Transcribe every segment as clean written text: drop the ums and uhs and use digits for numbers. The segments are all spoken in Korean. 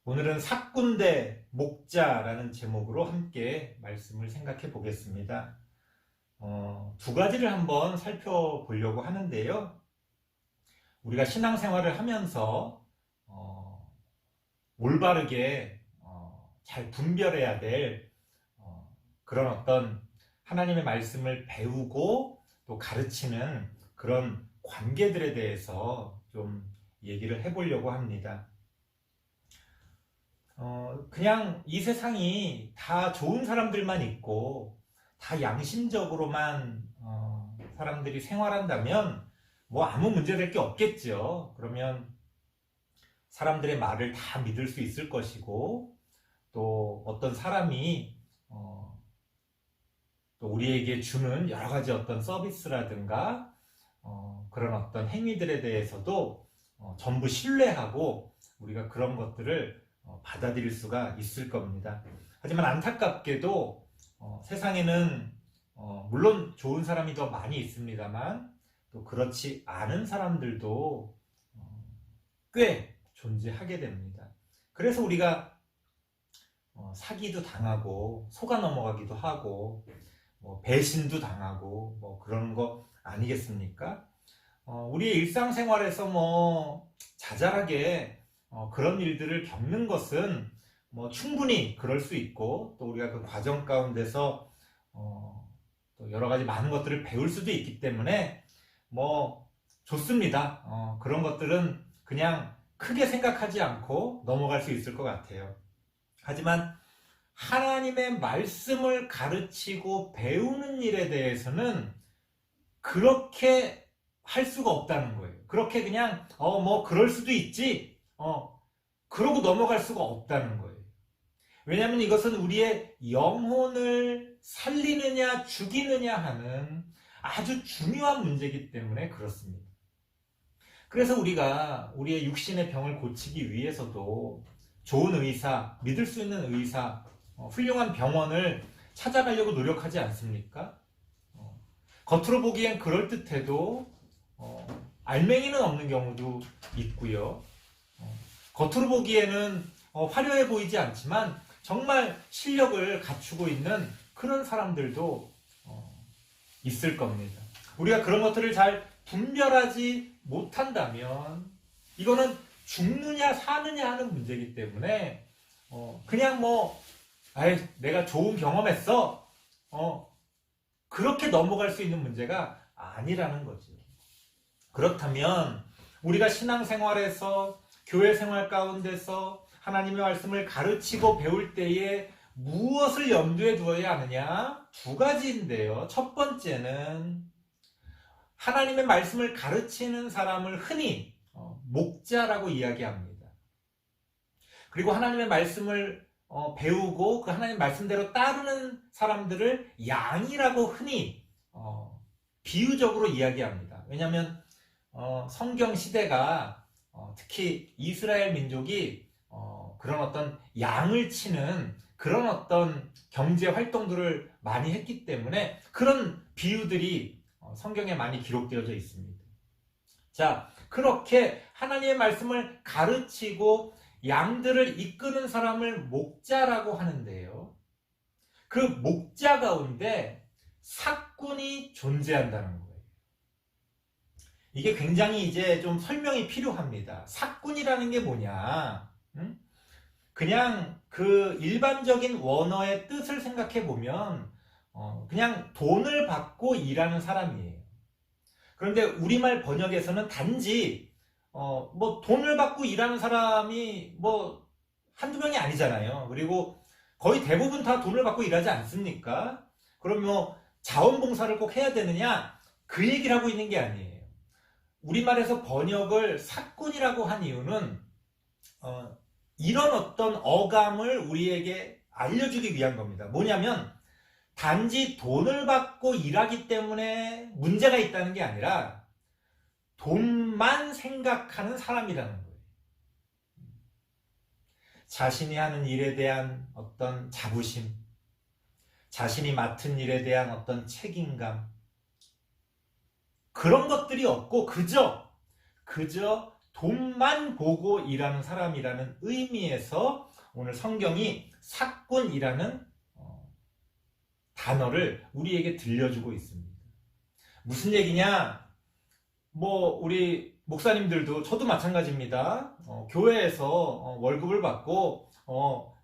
오늘은 사꾼대 목자라는 제목으로 함께 말씀을 생각해 보겠습니다. 두 가지를 한번 살펴보려고 하는데요. 우리가 신앙생활을 하면서 올바르게 잘 분별해야 될 그런 어떤 하나님의 말씀을 배우고 또 가르치는 그런 관계들에 대해서 좀 얘기를 해보려고 합니다. 그냥 이 세상이 다 좋은 사람들만 있고 다 양심적으로만 사람들이 생활한다면 뭐 아무 문제될 게 없겠죠. 그러면 사람들의 말을 다 믿을 수 있을 것이고 또 어떤 사람이 또 우리에게 주는 여러 가지 어떤 서비스라든가 그런 어떤 행위들에 대해서도 전부 신뢰하고 우리가 그런 것들을 받아들일 수가 있을 겁니다. 하지만 안타깝게도 세상에는 물론 좋은 사람이 더 많이 있습니다만 또 그렇지 않은 사람들도 꽤 존재하게 됩니다. 그래서 우리가 사기도 당하고 속아 넘어가기도 하고 배신도 당하고 그런 거 아니겠습니까? 우리의 일상생활에서 자잘하게 그런 일들을 겪는 것은 충분히 그럴 수 있고 또 우리가 그 과정 가운데서 또 여러 가지 많은 것들을 배울 수도 있기 때문에 좋습니다. 그런 것들은 그냥 크게 생각하지 않고 넘어갈 수 있을 것 같아요. 하지만 하나님의 말씀을 가르치고 배우는 일에 대해서는 그렇게 할 수가 없다는 거예요. 그렇게 그냥 그럴 수도 있지 그러고 넘어갈 수가 없다는 거예요. 왜냐하면 이것은 우리의 영혼을 살리느냐 죽이느냐 하는 아주 중요한 문제이기 때문에 그렇습니다. 그래서 우리가 우리의 육신의 병을 고치기 위해서도 좋은 의사, 믿을 수 있는 의사, 훌륭한 병원을 찾아가려고 노력하지 않습니까? 겉으로 보기엔 그럴듯해도 알맹이는 없는 경우도 있고요. 겉으로 보기에는 화려해 보이지 않지만 정말 실력을 갖추고 있는 그런 사람들도 있을 겁니다. 우리가 그런 것들을 잘 분별하지 못한다면 이거는 죽느냐 사느냐 하는 문제이기 때문에 그냥 내가 좋은 경험했어 그렇게 넘어갈 수 있는 문제가 아니라는 거죠. 그렇다면 우리가 신앙생활에서 교회 생활 가운데서 하나님의 말씀을 가르치고 배울 때에 무엇을 염두에 두어야 하느냐? 두 가지인데요. 첫 번째는 하나님의 말씀을 가르치는 사람을 흔히 목자라고 이야기합니다. 그리고 하나님의 말씀을 배우고 그 하나님 말씀대로 따르는 사람들을 양이라고 흔히 비유적으로 이야기합니다. 왜냐하면 성경 시대가 특히 이스라엘 민족이 그런 어떤 양을 치는 그런 어떤 경제 활동들을 많이 했기 때문에 그런 비유들이 성경에 많이 기록되어져 있습니다. 자, 그렇게 하나님의 말씀을 가르치고 양들을 이끄는 사람을 목자라고 하는데요. 그 목자 가운데 사꾼이 존재한다는 거예요. 이게 굉장히 이제 좀 설명이 필요합니다. 사꾼이라는 게 뭐냐? 그냥 그 일반적인 원어의 뜻을 생각해 보면 그냥 돈을 받고 일하는 사람이에요. 그런데 우리말 번역에서는 단지 돈을 받고 일하는 사람이 한두 명이 아니잖아요. 그리고 거의 대부분 다 돈을 받고 일하지 않습니까? 그럼 자원봉사를 꼭 해야 되느냐? 그 얘기를 하고 있는 게 아니에요. 우리말에서 번역을 사꾼이라고 한 이유는 이런 어떤 어감을 우리에게 알려주기 위한 겁니다. 뭐냐면 단지 돈을 받고 일하기 때문에 문제가 있다는 게 아니라 돈만 생각하는 사람이라는 거예요. 자신이 하는 일에 대한 어떤 자부심, 자신이 맡은 일에 대한 어떤 책임감, 그런 것들이 없고 그저 돈만 보고 일하는 사람이라는 의미에서 오늘 성경이 사꾼이라는 단어를 우리에게 들려주고 있습니다. 무슨 얘기냐? 우리 목사님들도 저도 마찬가지입니다. 교회에서 월급을 받고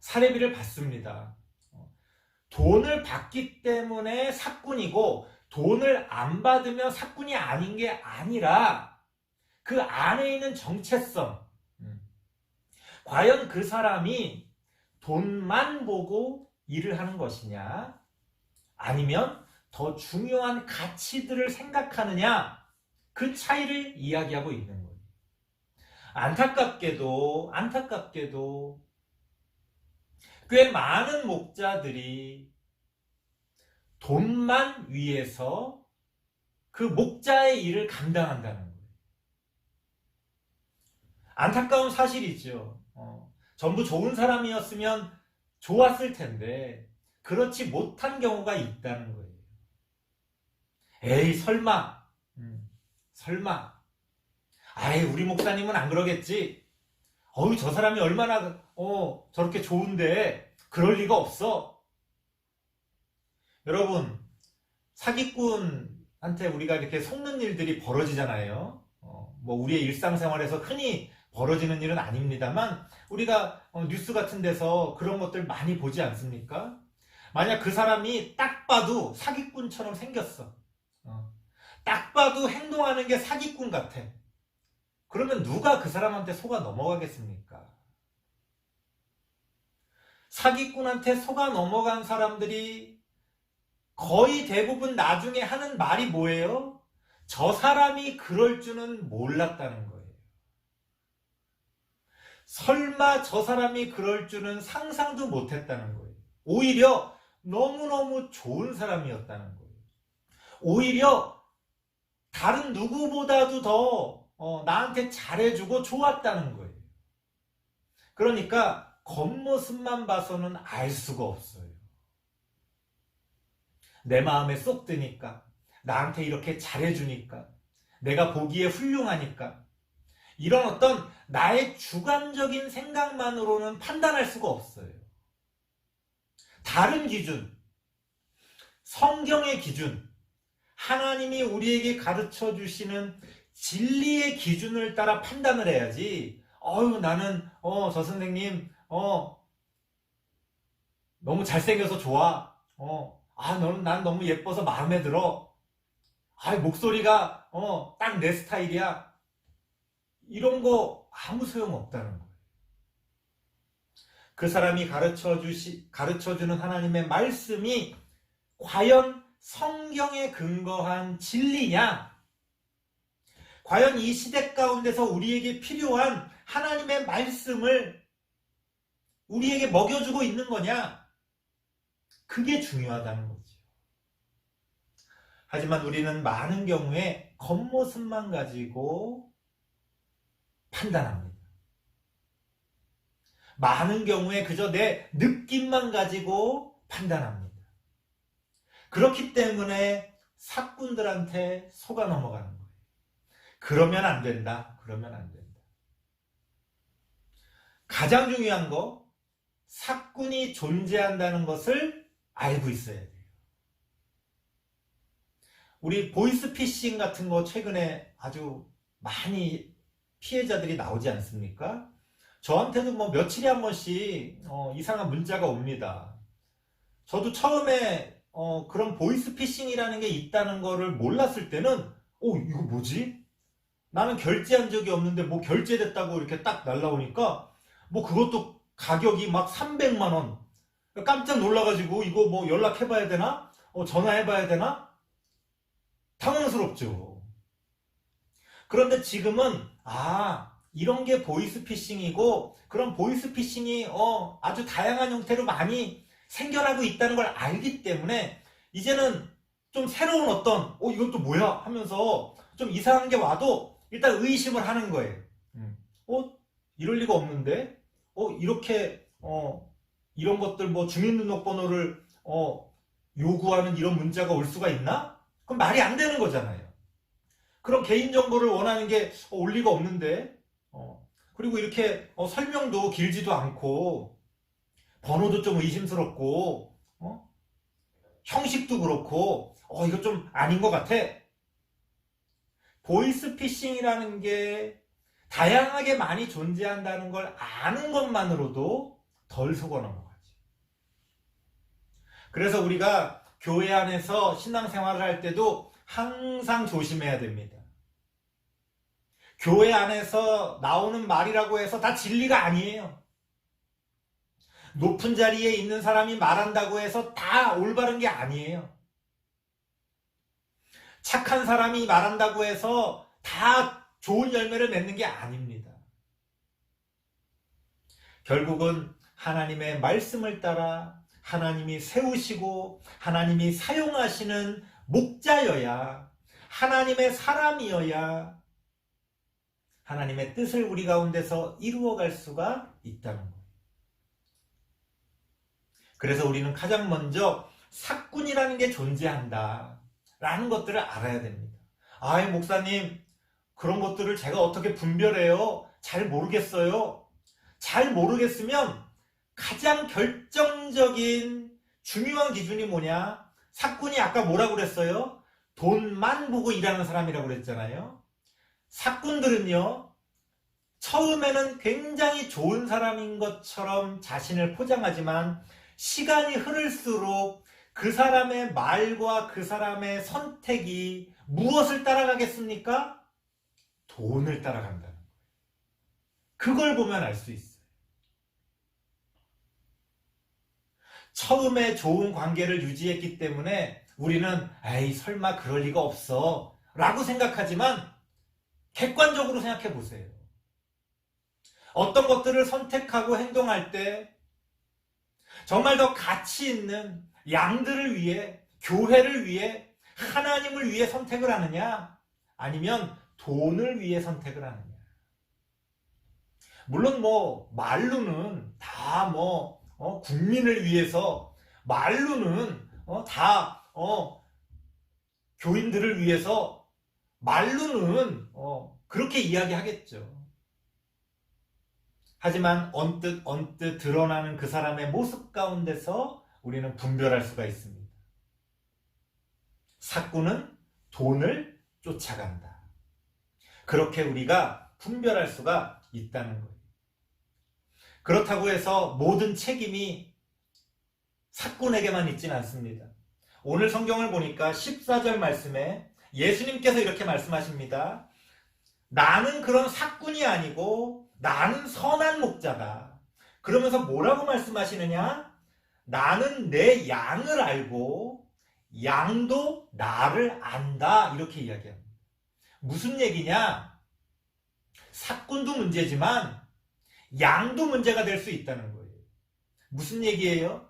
사례비를 받습니다. 돈을 받기 때문에 사꾼이고 돈을 안 받으면 사꾼이 아닌 게 아니라 그 안에 있는 정체성. 과연 그 사람이 돈만 보고 일을 하는 것이냐? 아니면 더 중요한 가치들을 생각하느냐? 그 차이를 이야기하고 있는 거예요. 안타깝게도 꽤 많은 목자들이 돈만 위해서 그 목자의 일을 감당한다는 거예요. 안타까운 사실이죠. 전부 좋은 사람이었으면 좋았을 텐데 그렇지 못한 경우가 있다는 거예요. 에이, 설마. 아이, 우리 목사님은 안 그러겠지. 저 사람이 얼마나 저렇게 좋은데 그럴 리가 없어. 여러분, 사기꾼한테 우리가 이렇게 속는 일들이 벌어지잖아요. 우리의 일상생활에서 흔히 벌어지는 일은 아닙니다만 우리가 뉴스 같은 데서 그런 것들 많이 보지 않습니까? 만약 그 사람이 딱 봐도 사기꾼처럼 생겼어. 딱 봐도 행동하는 게 사기꾼 같아. 그러면 누가 그 사람한테 속아 넘어가겠습니까? 사기꾼한테 속아 넘어간 사람들이 거의 대부분 나중에 하는 말이 뭐예요? 저 사람이 그럴 줄은 몰랐다는 거예요. 설마 저 사람이 그럴 줄은 상상도 못했다는 거예요. 오히려 너무너무 좋은 사람이었다는 거예요. 오히려 다른 누구보다도 더 나한테 잘해주고 좋았다는 거예요. 그러니까 겉모습만 봐서는 알 수가 없어요. 내 마음에 쏙 드니까, 나한테 이렇게 잘해주니까, 내가 보기에 훌륭하니까, 이런 어떤 나의 주관적인 생각만으로는 판단할 수가 없어요. 다른 기준, 성경의 기준, 하나님이 우리에게 가르쳐 주시는 진리의 기준을 따라 판단을 해야지. 나는 저 선생님 너무 잘생겨서 좋아. 난 너무 예뻐서 마음에 들어. 목소리가 딱 내 스타일이야. 이런 거 아무 소용 없다는 거예요. 그 사람이 가르쳐주는 하나님의 말씀이 과연 성경에 근거한 진리냐? 과연 이 시대 가운데서 우리에게 필요한 하나님의 말씀을 우리에게 먹여주고 있는 거냐? 그게 중요하다는 거죠. 하지만 우리는 많은 경우에 겉모습만 가지고 판단합니다. 많은 경우에 그저 내 느낌만 가지고 판단합니다. 그렇기 때문에 사꾼들한테 속아 넘어가는 거예요. 그러면 안 된다. 가장 중요한 거, 사꾼이 존재한다는 것을 알고 있어야 돼요. 우리 보이스피싱 같은 거 최근에 아주 많이 피해자들이 나오지 않습니까? 저한테도 며칠에 한 번씩 이상한 문자가 옵니다. 저도 처음에 그런 보이스피싱이라는 게 있다는 거를 몰랐을 때는 이거 뭐지? 나는 결제한 적이 없는데 결제됐다고 이렇게 딱 날라오니까 그것도 가격이 막 300만 원. 깜짝 놀라가지고 이거 연락해봐야 되나? 전화해봐야 되나? 당황스럽죠. 그런데 지금은 이런 게 보이스피싱이고 그런 보이스피싱이 아주 다양한 형태로 많이 생겨나고 있다는 걸 알기 때문에 이제는 좀 새로운 어떤 이것도 뭐야 하면서 좀 이상한 게 와도 일단 의심을 하는 거예요. 이럴 리가 없는데 이렇게 이런 것들 주민등록번호를 요구하는 이런 문자가 올 수가 있나? 그럼 말이 안 되는 거잖아요. 그럼 개인정보를 원하는 게 올 리가 없는데 그리고 이렇게 설명도 길지도 않고 번호도 좀 의심스럽고 형식도 그렇고 이거 좀 아닌 것 같아. 보이스피싱이라는 게 다양하게 많이 존재한다는 걸 아는 것만으로도 덜 속아 넘어가지. 그래서 우리가 교회 안에서 신앙생활을 할 때도 항상 조심해야 됩니다. 교회 안에서 나오는 말이라고 해서 다 진리가 아니에요. 높은 자리에 있는 사람이 말한다고 해서 다 올바른 게 아니에요. 착한 사람이 말한다고 해서 다 좋은 열매를 맺는 게 아닙니다. 결국은 하나님의 말씀을 따라 하나님이 세우시고 하나님이 사용하시는 목자여야, 하나님의 사람이어야 하나님의 뜻을 우리 가운데서 이루어갈 수가 있다는 거예요. 그래서 우리는 가장 먼저 사꾼이라는 게 존재한다 라는 것들을 알아야 됩니다. 아이, 목사님, 그런 것들을 제가 어떻게 분별해요? 잘 모르겠어요. 잘 모르겠으면 가장 결정적인 중요한 기준이 뭐냐? 사꾼이 아까 뭐라고 그랬어요? 돈만 보고 일하는 사람이라고 그랬잖아요. 사꾼들은요, 처음에는 굉장히 좋은 사람인 것처럼 자신을 포장하지만 시간이 흐를수록 그 사람의 말과 그 사람의 선택이 무엇을 따라가겠습니까? 돈을 따라간다는 거예요. 그걸 보면 알 수 있어요. 처음에 좋은 관계를 유지했기 때문에 우리는 에이, 설마 그럴 리가 없어 라고 생각하지만 객관적으로 생각해 보세요. 어떤 것들을 선택하고 행동할 때 정말 더 가치 있는 양들을 위해, 교회를 위해, 하나님을 위해 선택을 하느냐, 아니면 돈을 위해 선택을 하느냐. 물론 말로는 다 국민을 위해서, 말로는 다 교인들을 위해서, 말로는 그렇게 이야기하겠죠. 하지만 언뜻 드러나는 그 사람의 모습 가운데서 우리는 분별할 수가 있습니다. 사꾼은 돈을 쫓아간다. 그렇게 우리가 분별할 수가 있다는 거예요. 그렇다고 해서 모든 책임이 사꾼에게만 있지는 않습니다. 오늘 성경을 보니까 14절 말씀에 예수님께서 이렇게 말씀하십니다. 나는 그런 사꾼이 아니고 나는 선한 목자다. 그러면서 뭐라고 말씀하시느냐? 나는 내 양을 알고 양도 나를 안다. 이렇게 이야기합니다. 무슨 얘기냐? 사꾼도 문제지만 양도 문제가 될 수 있다는 거예요. 무슨 얘기예요?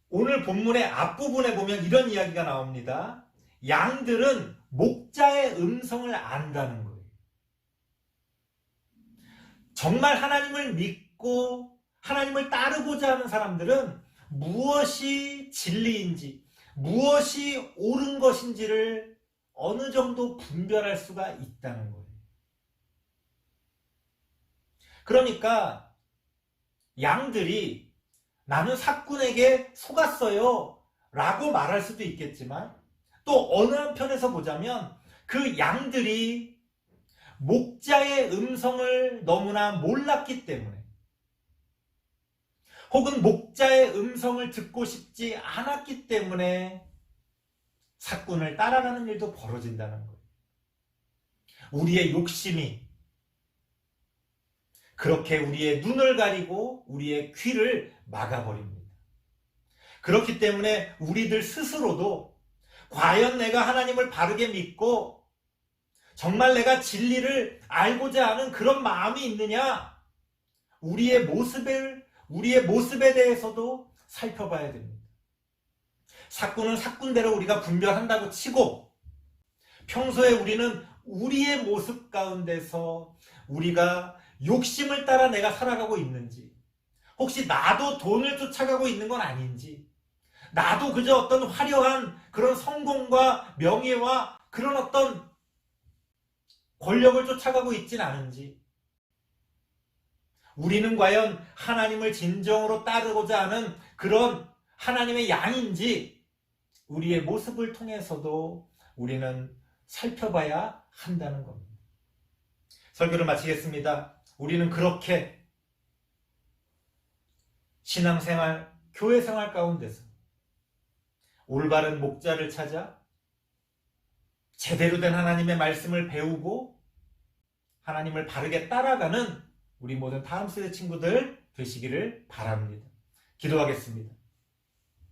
오늘 본문의 앞부분에 보면 이런 이야기가 나옵니다. 양들은 목자의 음성을 안다는 거예요. 정말 하나님을 믿고 하나님을 따르고자 하는 사람들은 무엇이 진리인지, 무엇이 옳은 것인지를 어느 정도 분별할 수가 있다는 거예요. 그러니까 양들이 나는 사꾼에게 속았어요 라고 말할 수도 있겠지만, 또 어느 한편에서 보자면 그 양들이 목자의 음성을 너무나 몰랐기 때문에, 혹은 목자의 음성을 듣고 싶지 않았기 때문에 사꾼을 따라가는 일도 벌어진다는 거예요. 우리의 욕심이 그렇게 우리의 눈을 가리고 우리의 귀를 막아버립니다. 그렇기 때문에 우리들 스스로도 과연 내가 하나님을 바르게 믿고 정말 내가 진리를 알고자 하는 그런 마음이 있느냐? 우리의 모습에 대해서도 살펴봐야 됩니다. 사꾼은 사꾼대로 우리가 분별한다고 치고, 평소에 우리는 우리의 모습 가운데서 우리가 욕심을 따라 내가 살아가고 있는지, 혹시 나도 돈을 쫓아가고 있는 건 아닌지, 나도 그저 어떤 화려한 그런 성공과 명예와 그런 어떤 권력을 쫓아가고 있진 않은지, 우리는 과연 하나님을 진정으로 따르고자 하는 그런 하나님의 양인지 우리의 모습을 통해서도 우리는 살펴봐야 한다는 겁니다. 설교를 마치겠습니다. 우리는 그렇게 신앙생활, 교회생활 가운데서 올바른 목자를 찾아 제대로 된 하나님의 말씀을 배우고 하나님을 바르게 따라가는 우리 모든 다음 세대 친구들 되시기를 바랍니다. 기도하겠습니다.